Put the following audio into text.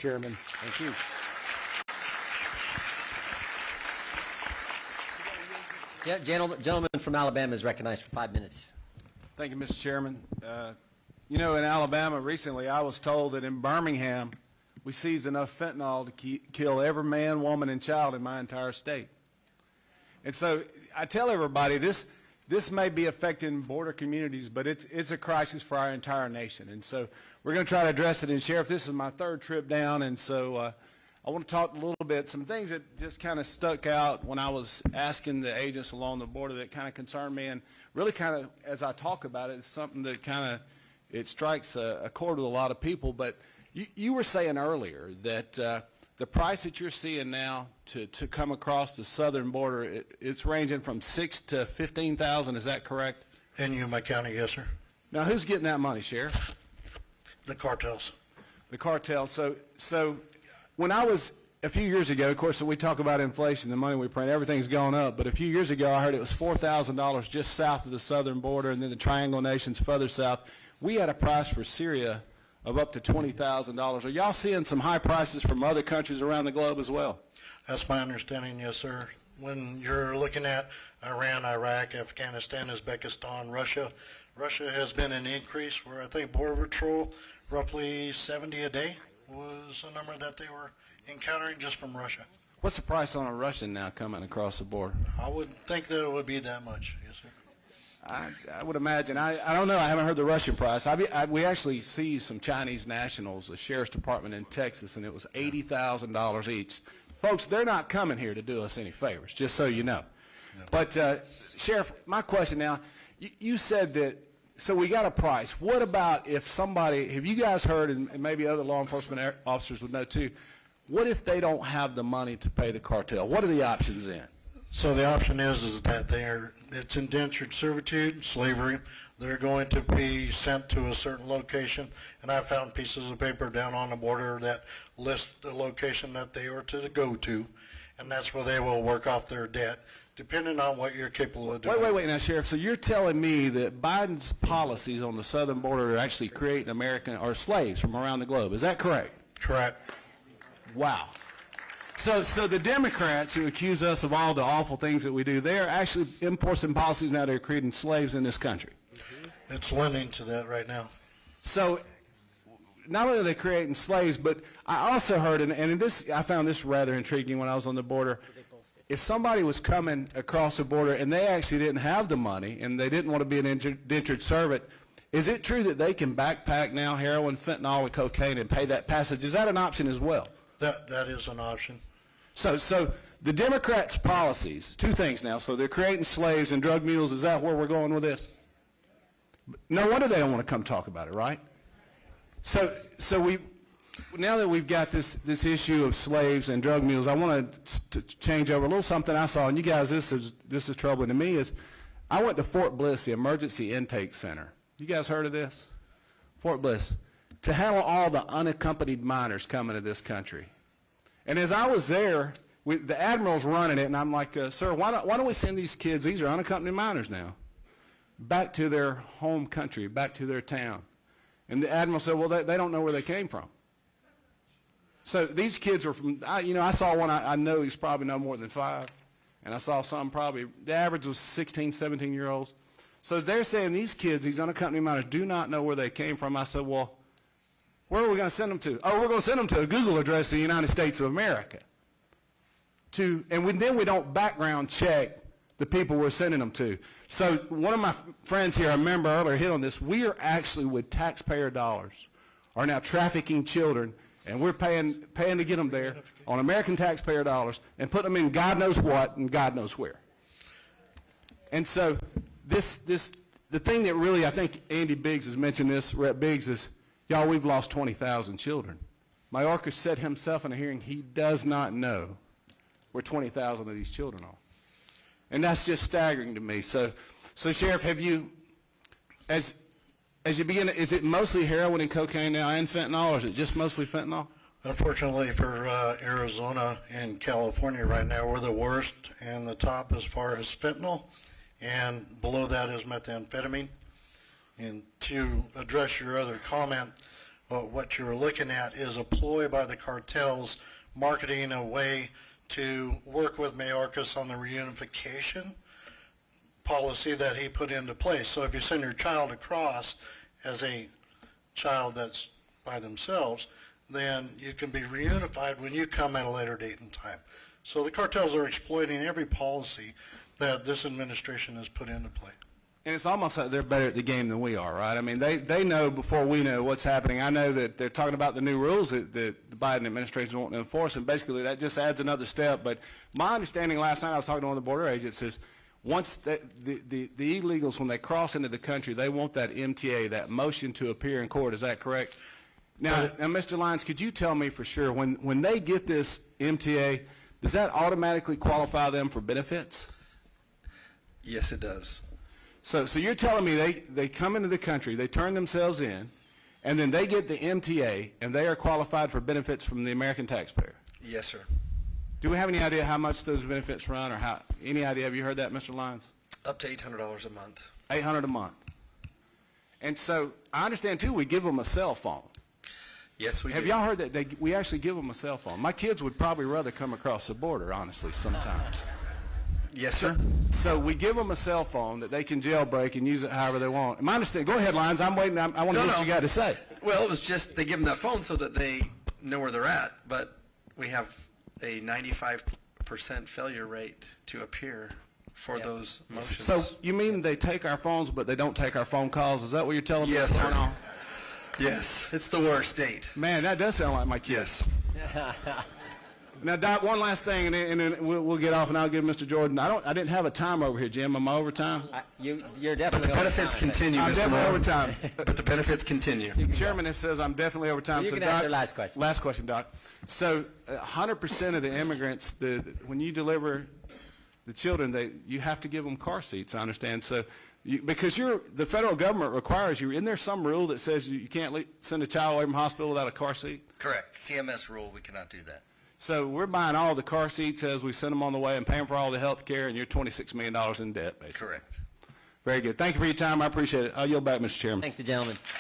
Chairman. Thank you. Yeah, gentleman from Alabama is recognized for 5 minutes. Thank you, Mr. Chairman. You know, in Alabama recently, I was told that in Birmingham, we seized enough fentanyl to kill every man, woman, and child in my entire state. And so I tell everybody this may be affecting border communities, but it's a crisis for our entire nation. And so we're going to try to address it. And Sheriff, this is my third trip down, and so I want to talk a little bit, some things that just kind of stuck out when I was asking the agents along the border that kind of concerned me, and really kind of, as I talk about it, it's something that kind of, it strikes a chord with a lot of people. But you were saying earlier that the price that you're seeing now to come across the southern border, it's ranging from $6,000 to $15,000. Is that correct? In Yuma County, yes, sir. Now, who's getting that money, Sheriff? The cartels. The cartels. So when I was a few years ago, of course, we talk about inflation, the money we print, everything's gone up. But a few years ago, I heard it was $4,000 just south of the southern border, and then the Triangle Nations further south. We had a price for Syria of up to $20,000. Are y'all seeing some high prices from other countries around the globe as well? That's my understanding, yes, sir. When you're looking at Iran, Iraq, Afghanistan, Uzbekistan, Russia has been an increase where I think Border Patrol, roughly 70 a day was a number that they were encountering just from Russia. What's the price on a Russian now coming across the border? I would think that it would be that much, yes, sir. I would imagine. I don't know. I haven't heard the Russian price. We actually see some Chinese nationals, the Sheriff's Department in Texas, and it was $80,000 each. Folks, they're not coming here to do us any favors, just so you know. No. But, Sheriff, my question now, you said that, so we got a price. What about if somebody, have you guys heard, and maybe other law enforcement officers would know too, what if they don't have the money to pay the cartel? What are the options then? So the option is that it's indentured servitude, slavery. They're going to be sent to a certain location, and I found pieces of paper down on the border that list the location that they are to go to, and that's where they will work off their debt, depending on what you're capable of doing. Wait now, Sheriff. So you're telling me that Biden's policies on the southern border are actually creating American or slaves from around the globe? Is that correct? Correct. Wow. So the Democrats who accuse us of all the awful things that we do, they're actually enforcing policies now that are creating slaves in this country. It's lending to that right now. So not only are they creating slaves, but I also heard, and this, I found this rather intriguing when I was on the border, if somebody was coming across the border and they actually didn't have the money and they didn't want to be an indentured servant, is it true that they can backpack now heroin, fentanyl, and cocaine and pay that passage? Is that an option as well? That is an option. So the Democrats' policies, two things now. So they're creating slaves and drug mules. Is that where we're going with this? No wonder they don't want to come talk about it, right? So now that we've got this issue of slaves and drug mules, I want to change over a little something I saw. And you guys, this is troubling to me. Is I went to Fort Bliss, the Emergency Intake Center. You guys heard of this? Fort Bliss, to handle all the unaccompanied minors coming to this country. And as I was there, the admiral's running it, and I'm like, sir, why don't we send these kids, these are unaccompanied minors now, back to their home country, back to their town? And the admiral said, well, they don't know where they came from. So these kids were from, I saw one, I know he's probably no more than 5, and I saw some probably, the average was 16, 17-year-olds. So they're saying these kids, these unaccompanied minors, do not know where they came from. I said, well, where are we going to send them to? Oh, we're going to send them to a Google address in the United States of America. Then we don't background check the people we're sending them to. So one of my friends here, I remember earlier, hit on this. We are actually, with taxpayer dollars, are now trafficking children, and we're paying to get them there on American taxpayer dollars and put them in God knows what and God knows where. And so the thing that really, I think Andy Biggs has mentioned this, Rep. Biggs, is, y'all, we've lost 20,000 children. Mayorkas said himself in a hearing he does not know where 20,000 of these children are. And that's just staggering to me. So Sheriff, have you, as you begin, is it mostly heroin and cocaine now and fentanyl, or is it just mostly fentanyl? Unfortunately for Arizona and California right now, we're the worst and the top as far as fentanyl, and below that is methamphetamine. And to address your other comment, But what you're looking at is a ploy by the cartels marketing a way to work with Mayorkas on the reunification policy that he put into place. So if you send your child across as a child that's by themselves, then you can be reunified when you come at a later date and time. So the cartels are exploiting every policy that this administration has put into play. And it's almost like they're better at the game than we are, right? I mean, they know before we know what's happening. I know that they're talking about the new rules that the Biden administration wants to enforce, and basically that just adds another step. But my understanding last night, I was talking to one of the border agents, is once the illegals, when they cross into the country, they want that MTA, that motion to appear in court. Is that correct? Now, Mr. Lyons, could you tell me for sure, when they get this MTA, does that automatically qualify them for benefits? Yes, it does. So you're telling me they come into the country, they turn themselves in, and then they get the MTA, and they are qualified for benefits from the American taxpayer? Yes, sir. Do we have any idea how much those benefits run, or any idea? Have you heard that, Mr. Lyons? Up to $800 a month. $800 a month. And so I understand, too, we give them a cell phone. Yes, we Have do. y'all heard that we actually give them a cell phone? My kids would probably rather come across the border, honestly, sometimes. Yes, sir. So we give them a cell phone that they can jailbreak and use it however they want. My understanding, go ahead, Lyons, I'm waiting, I want to hear what you got to say. Well, it was just they give them that phone so that they know where they're at, but we have a 95% failure rate to appear for those motions. So you mean they take our phones, but they don't take our phone calls? Is that what you're telling me? Yes, what's going sir. on? Yes, it's the worst state. Man, that does sound like my kids. Now, Doc, one last thing, and then we'll get off, and I'll give Mr. Jordan. I didn't have a timer over here, Jim. Am I overtime? You're definitely The benefits continue, I'm Mr. definitely Moore. overtime. But the benefits continue. The chairman says I'm definitely overtime. Well, you so can Doc, ask your last question. Last question, Doc. So 100% of the immigrants, when you deliver the children, you have to give them car seats, I understand. So because the federal government requires you, isn't there some rule that says you can't send a child away from hospital without a car seat? Correct. CMS rule, we cannot do that. So we're buying all the car seats as we send them on the way and paying for all the health care, and you're $26 million in debt, basically. Correct. Very good. Thank you for your time. I appreciate it. I'll yield back, Mr. Chairman. Thank the gentleman.